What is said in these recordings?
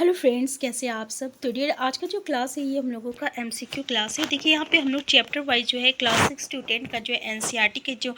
Hello friends, कैसे हैं आप सब। तो डियर, आज का जो क्लास है ये हम लोगों का एमसीक्यू क्लास है। देखिए यहाँ पे हम लोग चैप्टर वाइज जो है क्लास 6 to 10 का जो एनसीईआरटी के जो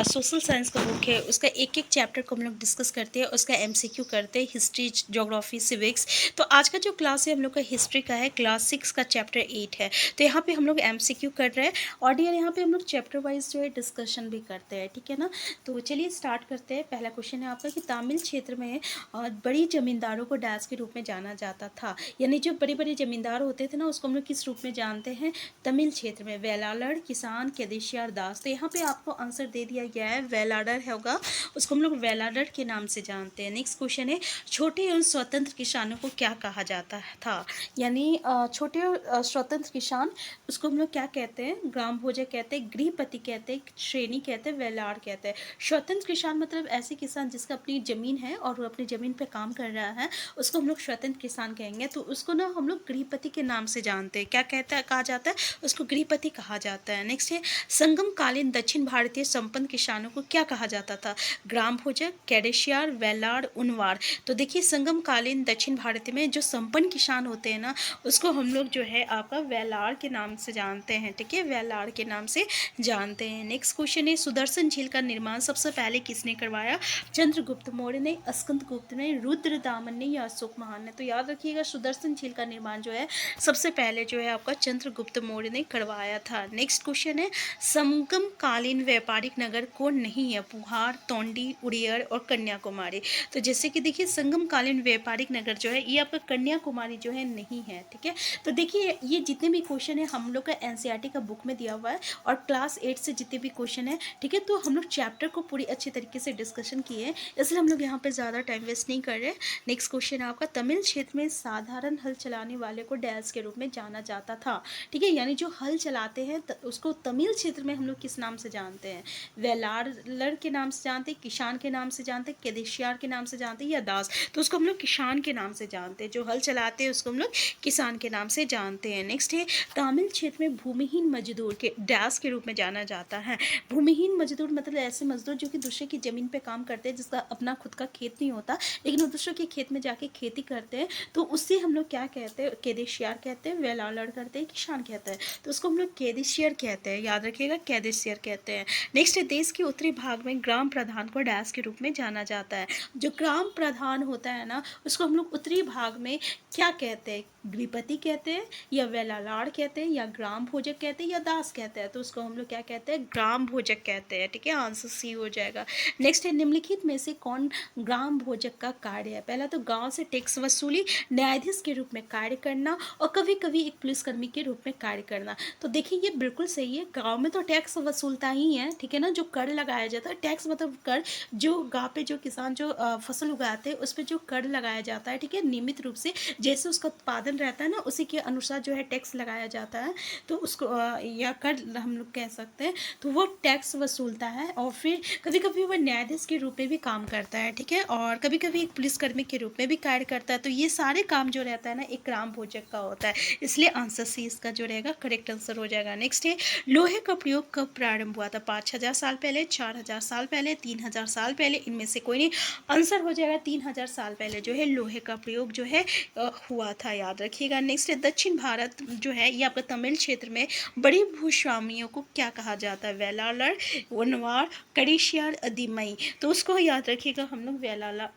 सोशल साइंस का बुक है उसका एक एक चैप्टर को हम लोग डिस्कस करते हैं, उसका एमसीक्यू करते हैं, हिस्ट्री, ज्योग्राफी, सिविक्स। तो आज का जो क्लास है हम लोग का हिस्ट्री का है, क्लास 6 का चैप्टर 8 है। तो यहाँ पे हम लोग एमसीक्यू कर रहे हैं और डियर यहाँ पे हम लोग चैप्टर वाइज जो है डिस्कशन भी करते हैं, ठीक है ना। तो चलिए स्टार्ट करते हैं। पहला क्वेश्चन है आपका कि तमिल क्षेत्र में बड़ी जमींदारों को डैश के रूप में जाना जाता था। यानी जो बड़े बड़े जमींदार होते थे ना, उसको हम लोग किस रूप में जानते हैं? तमिल क्षेत्र में वेलालड़, किसान, केदेशियार, दास। तो यहाँ पे आपको आंसर दे दिया गया है, वेलाडर होगा, उसको हम लोग वेलाडर के नाम से जानते हैं। नेक्स्ट क्वेश्चन है, छोटे एवं स्वतंत्र किसानों को क्या कहा जाता था? यानी छोटे स्वतंत्र किसान, उसको हम लोग क्या कहते हैं? ग्राम भोजक कहते हैं, गृहपति कहते हैं, श्रेणी कहते हैं, वेलाड़ कहते हैं। स्वतंत्र किसान मतलब ऐसे किसान जिसका अपनी ज़मीन है और वो अपनी ज़मीन पे काम कर रहा है, उसको हम लोग स्वतंत्र किसान कहेंगे। तो उसको ना हम लोग गृहपति के नाम से जानते हैं। क्या कहता है, कहा जाता है? उसको गृहपति कहा जाता है। नेक्स्ट है, संगम कालीन दक्षिण भारतीय संपन्न किसानों को क्या कहा जाता था? ग्राम भोजक, कैडेशियार, वेलाड़, उनवार। तो देखिए संगम कालीन दक्षिण भारत में जो संपन्न किसान होते हैं ना, उसको हम लोग जो है आपका वेलाड़ के नाम से जानते हैं, ठीक है, वेलाड़ के नाम से जानते हैं। नेक्स्ट क्वेश्चन है, सुदर्शन झील का निर्माण सबसे पहले किसने करवाया? चंद्रगुप्त मौर्य ने, स्कंदगुप्त ने, रुद्रदामन ने या अशोक महान ने? तो याद रखिएगा, सुदर्शन झील का निर्माण जो है सबसे पहले जो है आपका चंद्रगुप्त मौर्य ने करवाया था। नेक्स्ट क्वेश्चन है, संगम कालीन व्यापारिक नगर कौन नहीं है? पुहार, तोंडी, उड़ियर और कन्याकुमारी। तो जैसे कि देखिए संगम कालीन व्यापारिक नगर जो है ये आपका कन्याकुमारी जो है नहीं है, ठीक है। तो देखिए ये जितने भी क्वेश्चन है हम लोग का एनसीईआरटी का बुक में दिया हुआ है और क्लास 8 से जितने भी क्वेश्चन है, ठीक है। तो हम लोग चैप्टर को पूरी अच्छी तरीके से डिस्कशन किए हैं, इसलिए हम लोग यहाँ पे ज़्यादा टाइम वेस्ट नहीं कर रहे। नेक्स्ट क्वेश्चन है आपका, तमिल क्षेत्र में साधारण हल चलाने वाले को डैश के रूप में जाना जाता था, ठीक है। यानी जो हल चलाते हैं उसको तमिल क्षेत्र में हम लोग किस नाम से जानते हैं? वेलालर के नाम से जानते हैं, किसान के नाम से जानते हैं, केदेशियार के नाम से जानते हैं या दास। तो उसको हम लोग किसान के नाम से जानते हैं, जो हल चलाते हैं उसको हम लोग किसान के नाम से जानते हैं। नेक्स्ट है, तमिल क्षेत्र में भूमिहीन मजदूर के डैश के रूप में जाना जाता है। भूमिहीन मजदूर मतलब ऐसे मजदूर जो कि दूसरे की ज़मीन पे काम करते हैं, जिसका अपना खुद का खेत नहीं होता लेकिन वो दूसरों के खेत में जाके खेती करते हैं, तो उससे हम लोग क्या कहते हैं? केदेशियार कहते हैं, वेलालड़ कहते हैं, किसान कहते हैं। तो उसको हम लोग केदेशियर कहते हैं, याद रखिएगा, केदेशियर कहते हैं। नेक्स्ट है, देश के उत्तरी भाग में ग्राम प्रधान को डैश के रूप में जाना जाता है। जो ग्राम प्रधान होता है ना, उसको हम लोग उत्तरी भाग में क्या कहते हैं? गृहपति कहते हैं या वेलालाड़ कहते हैं या ग्राम भोजक कहते हैं या दास कहते हैं। तो उसको हम लोग क्या कहते हैं? ग्राम भोजक कहते हैं, ठीक है। आंसर सी हो जाएगा। नेक्स्ट है, निम्नलिखित में से कौन ग्राम भोजक का कार्य है? पहला तो गांव से टैक्स वसूली, न्यायाधीश के रूप में कार्य करना और कभी कभी एक पुलिसकर्मी के रूप में कार्य करना। तो देखिए ये बिल्कुल सही है, गाँव में तो टैक्स वसूलता ही है, ठीक है ना। जो कर लगाया जाता है, टैक्स मतलब कर, जो गाँव पे जो किसान जो फसल उगाते हैं उस पर जो कर लगाया जाता है, ठीक है, नियमित रूप से जैसे उसका उत्पादन रहता है ना उसी के अनुसार जो है टैक्स लगाया जाता है। तो उसको या कर हम लोग कह सकते हैं। तो वो टैक्स वसूलता है और फिर कभी कभी वो न्यायाधीश के रूप में भी काम करता है, ठीक है, और कभी कभी एक पुलिसकर्मी के रूप में भी कार्य करता है। तो ये सारे काम जो रहता है ना एक ग्राम भोजक का होता है, इसलिए आंसर सी इसका जो रहेगा करेक्ट आंसर हो जाएगा। नेक्स्ट है, लोहे का प्रयोग कब प्रारंभ हुआ था? 5000 साल पहले, 4000 साल पहले, 3000 साल पहले? इनमें से कोई नहीं। आंसर हो जाएगा 3000 साल पहले जो है लोहे का प्रयोग जो है हुआ था, याद रखिएगा। नेक्स्ट है, दक्षिण भारत जो है ये आपका तमिल क्षेत्र में बड़ी भूस्वामियों को क्या कहा जाता है? वेलालर, वनवार, कड़िशियार, अधिमई। तो उसको याद रखिएगा, हम लोग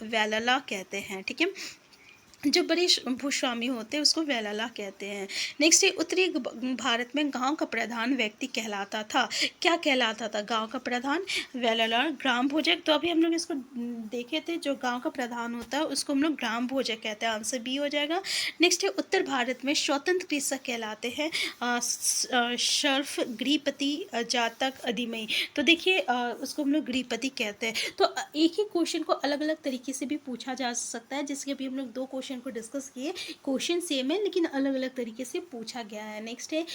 वेलाला कहते हैं, ठीक है। जो बड़े भूस्वामी होते हैं उसको वेलाला कहते हैं। नेक्स्ट है, उत्तरी भारत में गांव का प्रधान व्यक्ति कहलाता था, क्या कहलाता था? गांव का प्रधान, वेलाला, ग्राम भोजक। तो अभी हम लोग इसको देखे थे, जो गांव का प्रधान होता है उसको हम लोग ग्राम भोजक कहते हैं, आंसर बी हो जाएगा। नेक्स्ट है, उत्तर भारत में स्वतंत्र कृषक कहलाते हैं सर्फ, गृहपति, जातक, अधिमई। तो देखिए उसको हम लोग गृहपति कहते हैं। तो एक ही क्वेश्चन को अलग अलग तरीके से भी पूछा जा सकता है, जिसके अभी हम लोग दो क्वेश्चन को डिस्कस किए, क्वेश्चन सेम है लेकिन अलग अलग तरीके से पूछा गया है। नेक्स्ट है,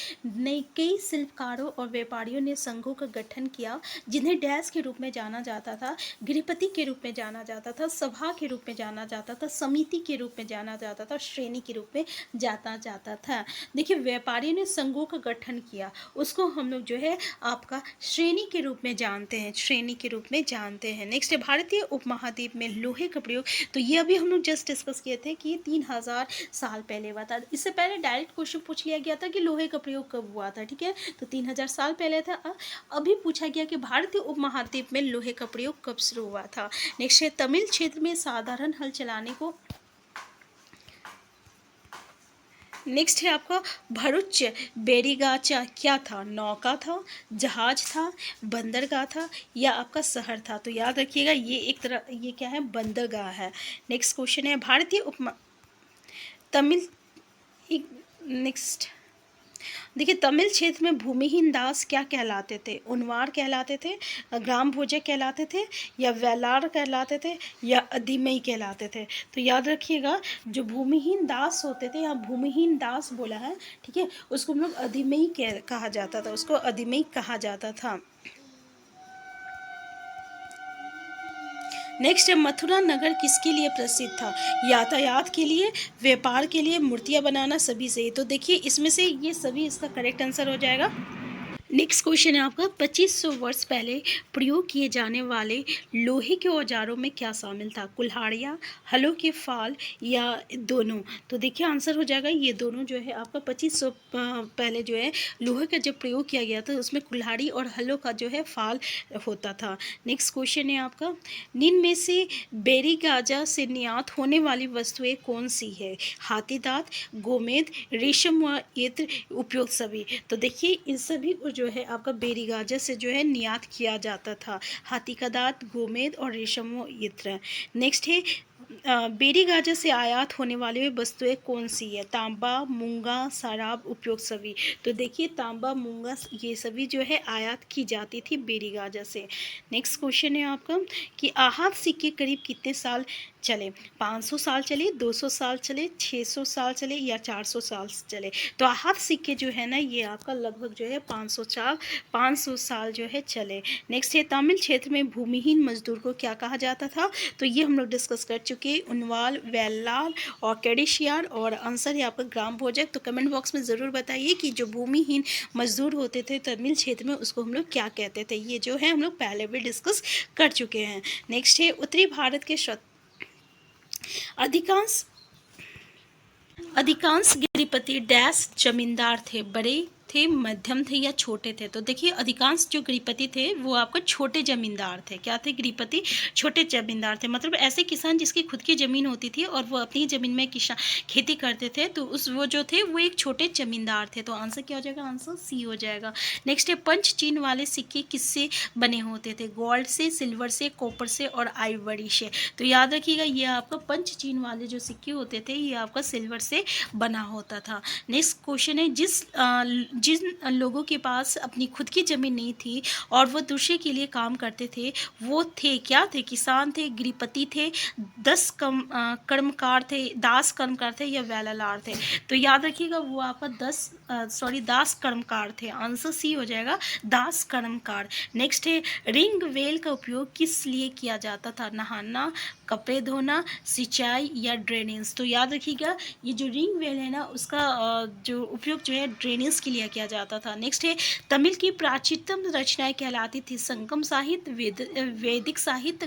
कई शिल्पकारों और व्यापारियों ने संघों का गठन किया जिन्हें डैश के रूप में जाना जाता था, गृहपति के रूप में जाना जाता था, सभा के रूप में जाना जाता था, समिति के रूप में जाना जाता था, श्रेणी के रूप में जाना जाता था। देखिए व्यापारियों ने संघों का गठन किया, उसको हम लोग जो है आपका श्रेणी के रूप में जानते हैं, श्रेणी के रूप में जानते हैं। नेक्स्ट है, भारतीय उपमहाद्वीप में लोहे का प्रयोग। तो ये अभी हम लोग जस्ट डिस्कस किए थे कि ये 3000 साल पहले हुआ था। इससे पहले डायरेक्ट क्वेश्चन पूछ लिया गया था कि लोहे का प्रयोग कब हुआ था, ठीक है, तो 3000 साल पहले था। अभी पूछा गया कि भारतीय उपमहाद्वीप में लोहे का प्रयोग कब शुरू हुआ था। नेक्स्ट है तमिल क्षेत्र में साधारण हल चलाने को, नेक्स्ट है आपका भरूच बेरीगाचा क्या था, नौका था, जहाज था, बंदरगाह था या आपका शहर था। तो याद रखिएगा ये एक तरह ये क्या है, बंदरगाह है। नेक्स्ट क्वेश्चन है भारतीय उपमा तमिल, नेक्स्ट देखिए तमिल क्षेत्र में भूमिहीन दास क्या कहलाते थे, उनवार कहलाते थे, ग्राम भोजक कहलाते थे या वेलार कहलाते थे या अधिमई कहलाते थे। तो याद रखिएगा जो भूमिहीन दास होते थे, यहाँ भूमिहीन दास बोला है, ठीक है, उसको हम लोग अधिमई कहा जाता था, उसको अधिमई कहा जाता था। नेक्स्ट है मथुरा नगर किसके लिए प्रसिद्ध था, यातायात के लिए, व्यापार के लिए, मूर्तियाँ बनाना, सभी से। तो देखिए इसमें से ये सभी इसका करेक्ट आंसर हो जाएगा। नेक्स्ट क्वेश्चन है आपका 2500 वर्ष पहले प्रयोग किए जाने वाले लोहे के औजारों में क्या शामिल था, कुल्हाड़ियाँ, हलों के फाल या दोनों। तो देखिए आंसर हो जाएगा ये दोनों जो है आपका 2500 पहले जो है लोहे का जब प्रयोग किया गया था उसमें कुल्हाड़ी और हलों का जो है फाल होता था। नेक्स्ट क्वेश्चन है आपका निम्न में से बेरीगाजा से निर्यात होने वाली वस्तुएं कौन सी है, हाथी दांत, गोमेद, रेशम व इत्र, उपयोग सभी। तो देखिए इन सभी को जो है आपका बेरीगाजा से जो है निर्यात किया जाता था, हाथी का दांत, गोमेद और रेशम व इत्र। नेक्स्ट है बेरीगाजा से आयात होने वाली वस्तुएं कौन सी है, तांबा, मूंगा, शराब, उपयोग सभी। तो देखिए तांबा, मूंगा ये सभी जो है आयात की जाती थी बेरीगाजा से। नेक्स्ट क्वेश्चन है आपका कि आहत सिक्के करीब कितने साल चले, 500 साल चले, 200 साल चले, 600 साल चले या 400 साल चले। तो आहत सिक्के जो है ना ये आपका लगभग जो है 500 साल जो है चले। नेक्स्ट है तमिल क्षेत्र में भूमिहीन मजदूर को क्या कहा जाता था, तो ये हम लोग डिस्कस कर चुके हैं, उनवाल, वेलाल और कैडिशियार, और आंसर है आपका ग्राम भोजक। तो कमेंट बॉक्स में ज़रूर बताइए कि जो भूमिहीन मजदूर होते थे तमिल क्षेत्र में उसको हम लोग क्या कहते थे। ये जो है हम लोग पहले भी डिस्कस कर चुके हैं। नेक्स्ट है उत्तरी भारत के अधिकांश गिरिपति डैश जमींदार थे, बड़े थे, मध्यम थे या छोटे थे। तो देखिए अधिकांश जो गिरिपति थे वो आपको छोटे जमींदार थे। क्या थे गिरिपति, छोटे जमींदार थे, मतलब ऐसे किसान जिसकी खुद की ज़मीन होती थी और वो अपनी ज़मीन में किसान खेती करते थे, तो उस वो जो थे वो एक छोटे जमींदार थे। तो आंसर क्या हो जाएगा, आंसर सी हो जाएगा। नेक्स्ट है पंच चीन वाले सिक्के किससे बने होते थे, गोल्ड से, सिल्वर से, कॉपर से और आइवरी से। तो याद रखिएगा ये आपका पंच चीन वाले जो सिक्के होते थे ये आपका सिल्वर से बना होता था। नेक्स्ट क्वेश्चन है जिन लोगों के पास अपनी खुद की ज़मीन नहीं थी और वो दूसरे के लिए काम करते थे वो थे क्या थे, किसान थे, गिरिपति थे, कर्मकार थे, दास कर्मकार थे या वेलालार थे। तो याद रखिएगा वो आपका दास कर्मकार थे। आंसर सी हो जाएगा, दास कर्मकार। नेक्स्ट है रिंग वेल का उपयोग किस लिए किया जाता था, नहाना, कपड़े धोना, सिंचाई या ड्रेनेज। तो याद रखिएगा ये जो रिंग वेल है ना उसका जो उपयोग जो है ड्रेनेज के लिए किया जाता था। नेक्स्ट है तमिल की प्राचीनतम रचनाएं कहलाती थी, संगम साहित्य, वैदिक साहित्य,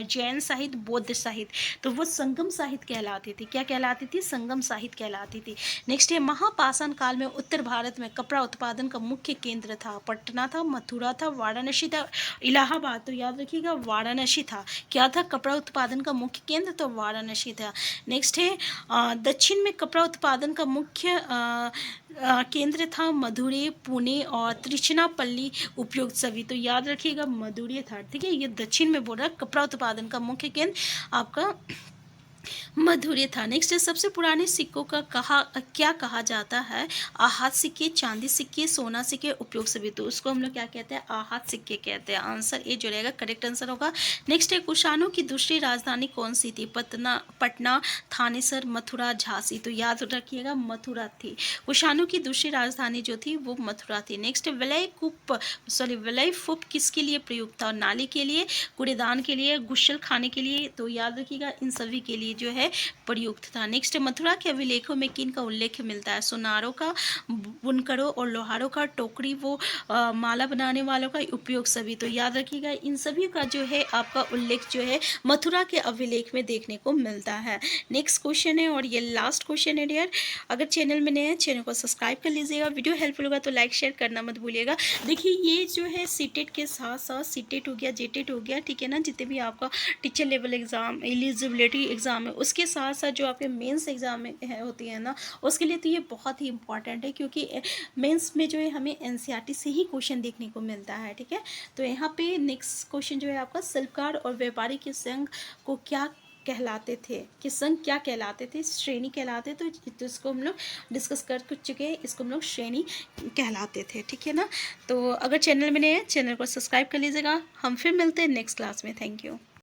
जैन साहित्य, बौद्ध साहित्य। तो वो संगम साहित्य कहलाती थी। क्या कहलाती थी, संगम साहित्य कहलाती थी। नेक्स्ट है महापाषाण काल में उत्तर भारत में कपड़ा उत्पादन का मुख्य केंद्र था, पटना था, मथुरा था, वाराणसी था, इलाहाबाद। तो याद रखिएगा वाराणसी था। क्या था कपड़ा उत्पादन का मुख्य केंद्र, तो वाराणसी था। नेक्स्ट है दक्षिण में कपड़ा उत्पादन का मुख्य केंद्र था मदुरै, पुणे और त्रिचनापल्ली, उपयोग सभी। तो याद रखिएगा मदुरै था, ठीक है, ये दक्षिण में बोल रहा है कपड़ा उत्पादन का मुख्य केंद्र आपका मधुर्य था। नेक्स्ट है सबसे पुराने सिक्कों का क्या कहा जाता है, आहत सिक्के, चांदी सिक्के, सोना सिक्के, उपयोग सभी। तो उसको हम लोग क्या कहते हैं, आहत सिक्के कहते हैं। आंसर ए जो रहेगा करेक्ट आंसर होगा। नेक्स्ट है कुषाणों की दूसरी राजधानी कौन सी थी, पटना, थानेसर, मथुरा, झांसी। तो याद रखिएगा मथुरा थी। कुषाणों की दूसरी राजधानी जो थी वो मथुरा थी। नेक्स्ट है विलय फूप किसके लिए प्रयुक्त था, नाली के लिए, कूड़ेदान के लिए, गुसल खाने के लिए। तो याद रखिएगा इन सभी के लिए जो है प्रयुक्त था। नेक्स्ट, मथुरा के अभिलेखों में किन का उल्लेख मिलता है? सुनारों का, बुनकरों और लोहारों का, टोकरी वो माला बनाने वालों का, उपयोग सभी। तो याद रखिएगा इन सभी का जो है आपका उल्लेख जो है मथुरा के अभिलेख में देखने को मिलता है। नेक्स्ट क्वेश्चन है और ये लास्ट क्वेश्चन है डियर। अगर चैनल में नए हैं चैनल को सब्सक्राइब कर लीजिएगा। वीडियो हेल्पफुल होगा तो लाइक शेयर करना मत भूलिएगा। देखिए ये जो है सीटेट के साथ साथ सीटेट हो गया, जेटेट हो गया, ठीक है ना, जितने भी आपका teacher level exam, eligibility exam है, उसके साथ साथ जो आपके मेंस एग्जाम है होती है ना, उसके लिए तो ये बहुत ही इंपॉर्टेंट है, क्योंकि मेंस में जो है हमें एनसीईआरटी से ही क्वेश्चन देखने को मिलता है। ठीक है, तो यहाँ पे नेक्स्ट क्वेश्चन जो है आपका, शिल्पकार और व्यापारी के संघ को क्या कहलाते थे? कि संघ क्या कहलाते थे? श्रेणी कहलाते। तो इसको हम लोग डिस्कस कर चुके हैं, इसको हम लोग श्रेणी कहलाते थे। ठीक है ना, तो अगर चैनल में नए हैं चैनल को सब्सक्राइब कर लीजिएगा। हम फिर मिलते हैं नेक्स्ट क्लास में। Thank you.